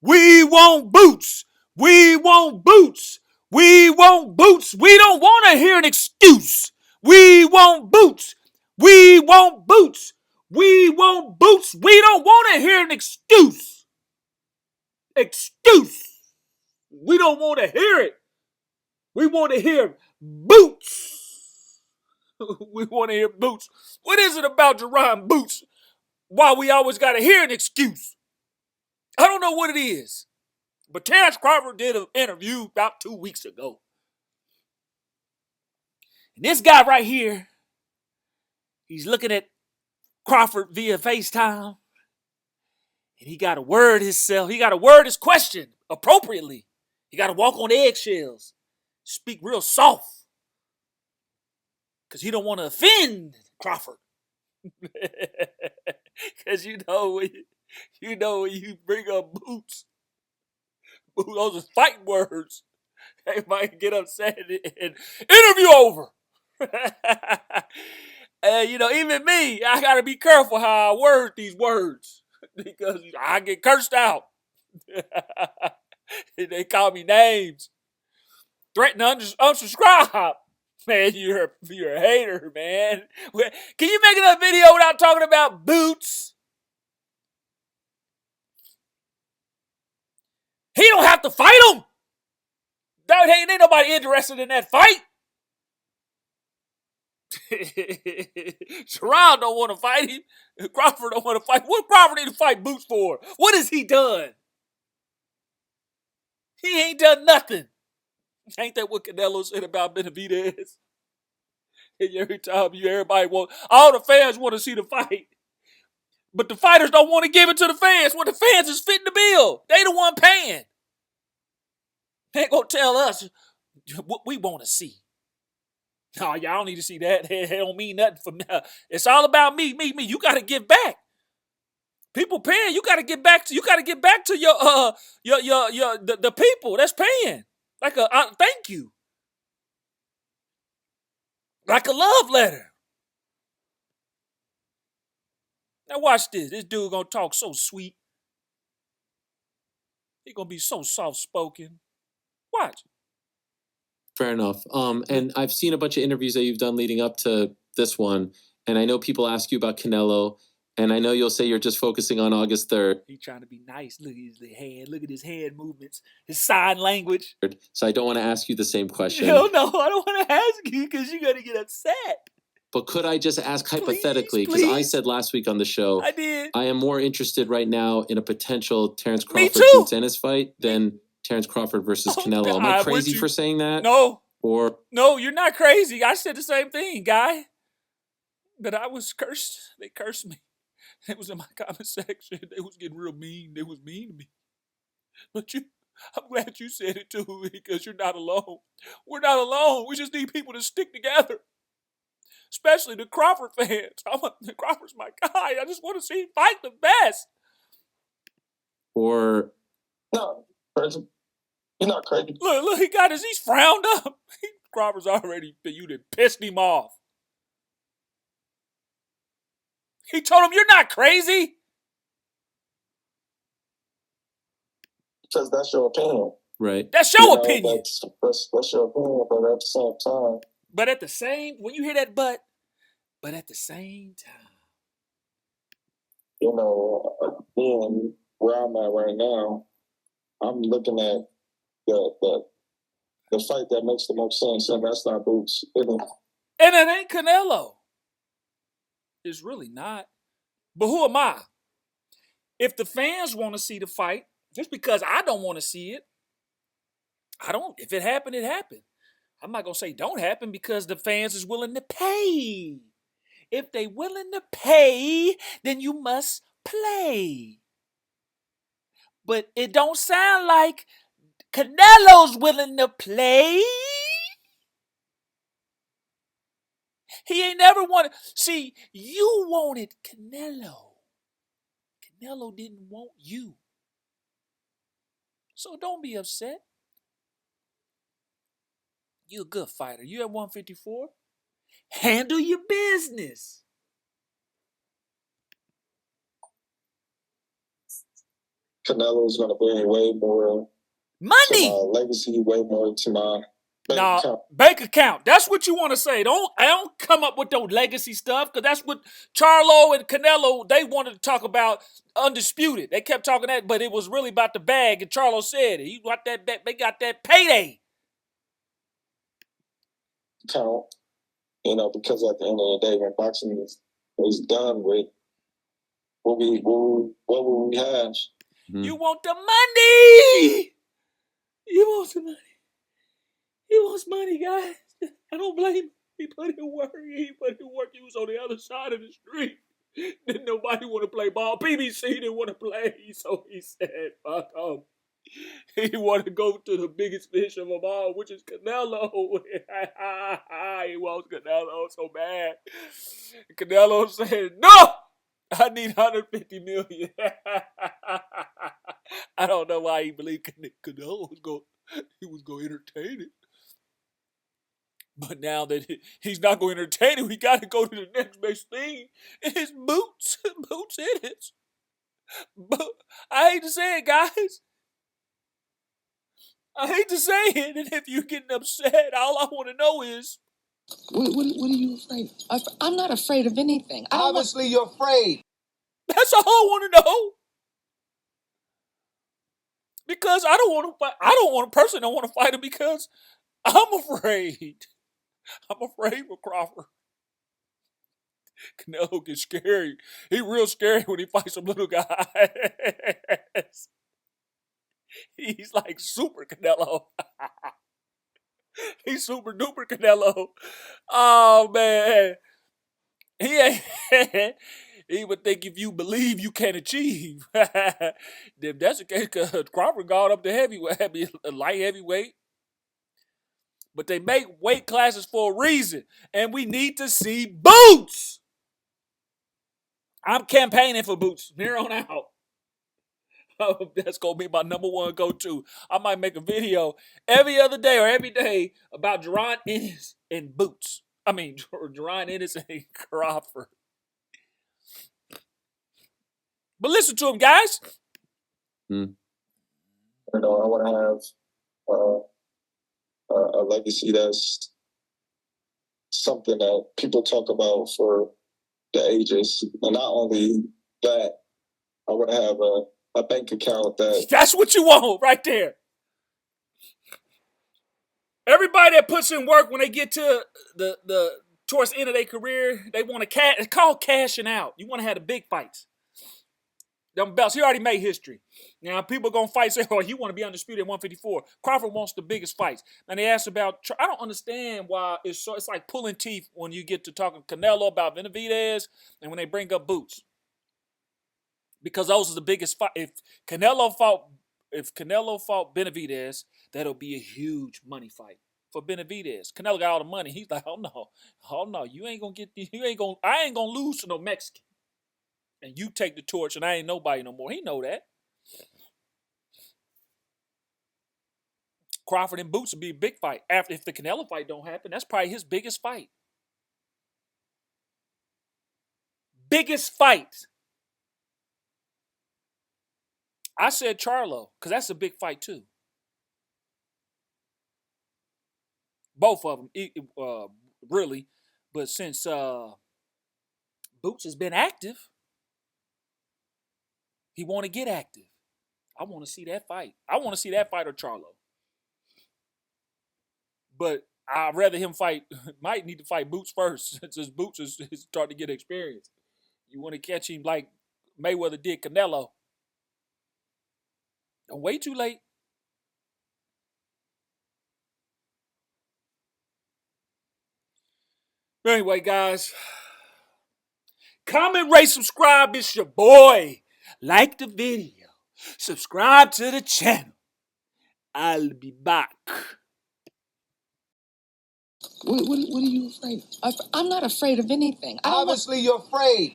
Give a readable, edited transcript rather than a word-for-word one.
We want boots. We want boots. We want boots. We don't want to hear an excuse. We want boots. We want boots. We want boots. We don't want to hear an excuse. Excuse. We don't want to hear it. We want to hear boots. We want to hear boots. What is it about Jaron Boots? Why we always got to hear an excuse? I don't know what it is. But Terrence Crawford did an interview about 2 weeks ago. And this guy right here, he's looking at Crawford via FaceTime. And he got to word himself. He got to word his question appropriately. He got to walk on eggshells. Speak real soft. Because he don't want to offend Crawford. Because you know when you bring up boots, those are fighting words. They might get upset and interview over. Even me, I got to be careful how I word these words because I get cursed out. They call me names. Threaten to unsubscribe. Man, you're a hater, man. Can you make another video without talking about boots? He don't have to fight him. Ain't nobody interested in that fight. Jaron don't want to fight him. Crawford don't want to fight. What Crawford need to fight Boots for? What has he done? He ain't done nothing. Ain't that what Canelo said about Benavidez? Every time all the fans want to see the fight. But the fighters don't want to give it to the fans when the fans is fitting the bill. They the one paying. They ain't gonna tell us what we want to see. No, y'all don't need to see that. It don't mean nothing for me. It's all about me. You got to give back. People paying. You got to get back to. You got to get back to the people that's paying. Like a thank you. Like a love letter. Now watch this. This dude gonna talk so sweet. He gonna be so soft spoken. Watch. Fair enough. And I've seen a bunch of interviews that you've done leading up to this one, and I know people ask you about Canelo, and I know you'll say you're just focusing on August 3rd. He's trying to be nice. Look at his hand. Look at his hand movements. His sign language. So I don't want to ask you the same question. No, I don't want to ask you because you're gonna get upset. But could I just ask hypothetically, because I said last week on the show, I did. I am more interested right now in a potential Terrence Crawford Boots Ennis fight than Terrence Crawford versus Canelo. Am I crazy for saying that? No. Or no, you're not crazy. I said the same thing, guy. But I was cursed. They cursed me. It was in my comment section. They was getting real mean. They was mean to me. But I'm glad you said it too, because you're not alone. We're not alone. We just need people to stick together. Especially the Crawford fans. Crawford's my guy. I just want to see him fight the best. Or no, crazy. You're not crazy. Look, he's frowned up. Crawford's already, you done pissed him off. He told him, you're not crazy. Because that's your opinion. Right. That's your opinion. That's your opinion, but at the same time. When you hear that but at the same time. Being where I'm at right now, I'm looking at the fight that makes the most sense, and that's not Boots. And it ain't Canelo. It's really not. But who am I? If the fans want to see the fight, just because I don't want to see it, if it happened, it happened. I'm not going to say don't happen because the fans is willing to pay. If they willing to pay, then you must play. But it don't sound like Canelo's willing to play. He ain't never wanted. See, you wanted Canelo. Canelo didn't want you. So don't be upset. You're a good fighter. You at 154. Handle your business. Canelo's going to bring way more money to my legacy, way more to my bank account. Bank account. That's what you want to say. I don't come up with those legacy stuff, because that's what Charlo and Canelo, they wanted to talk about undisputed. They kept talking that, but it was really about the bag, and Charlo said it. He got that, they got that payday. Count, because at the end of the day, when boxing is done with, what will we have? You want the money. You want the money. He wants money, guys. I don't blame him. He put in work. He was on the other side of the street. Didn't nobody want to play ball. BBC didn't want to play, so he said, fuck him. He wanted to go to the biggest fish of them all, which is Canelo. He wants Canelo so bad. Canelo said, no! I need 150 million. I don't know why he believed Canelo was going to entertain it. But now that he's not going to entertain it, we got to go to the next best thing. And it's Boots. Boots Ennis. I hate to say it, guys. I hate to say it. And if you're getting upset, all I want to know is, what are you afraid of? I'm not afraid of anything. Obviously, you're afraid. That's all I want to know. Because I don't want to fight. I don't want to fight him because I'm afraid. I'm afraid for Crawford. Canelo gets scary. He real scary when he fights some little guys. He's like super Canelo. He's super duper Canelo. Oh, man. He ain't... He would think if you believe, you can achieve. If that's the case, because Crawford got up to light heavyweight. But they make weight classes for a reason. And we need to see Boots. I'm campaigning for Boots from here on out. That's going to be my number one go-to. I might make a video every other day or every day about Jaron Ennis and Boots. I mean, Jaron Ennis and Crawford. But listen to him, guys. I want to have a legacy that's something that people talk about for the ages. And not only that, I want to have a bank account that's what you want right there. Everybody that puts in work when they get to the towards the end of their career, they want to cash. It's called cashing out. You want to have the big fights. Them belts, he already made history. Now, people going to fight, say, oh, you want to be undisputed at 154. Crawford wants the biggest fights. And they asked about, I don't understand why it's like pulling teeth when you get to talking Canelo about Benavidez and when they bring up Boots. Because those are the biggest fight. If Canelo fought Benavidez, that'll be a huge money fight for Benavidez. Canelo got all the money. He's like, oh no, I ain't gonna lose to no Mexican. And you take the torch, and I ain't nobody no more. He know that. Crawford and Boots would be a big fight. If the Canelo fight don't happen, that's probably his biggest fight. Biggest fight. I said Charlo, because that's a big fight too. Both of them, really. But since Boots has been active, he want to get active. I want to see that fight. I want to see that fight or Charlo. But I'd rather him might need to fight Boots first, since Boots is starting to get experience. You want to catch him like Mayweather did Canelo. Don't wait too late. Anyway, guys, comment, rate, subscribe. It's your boy. Like the video. Subscribe to the channel. I'll be back. What are you afraid of? I'm not afraid of anything. Obviously, you're afraid.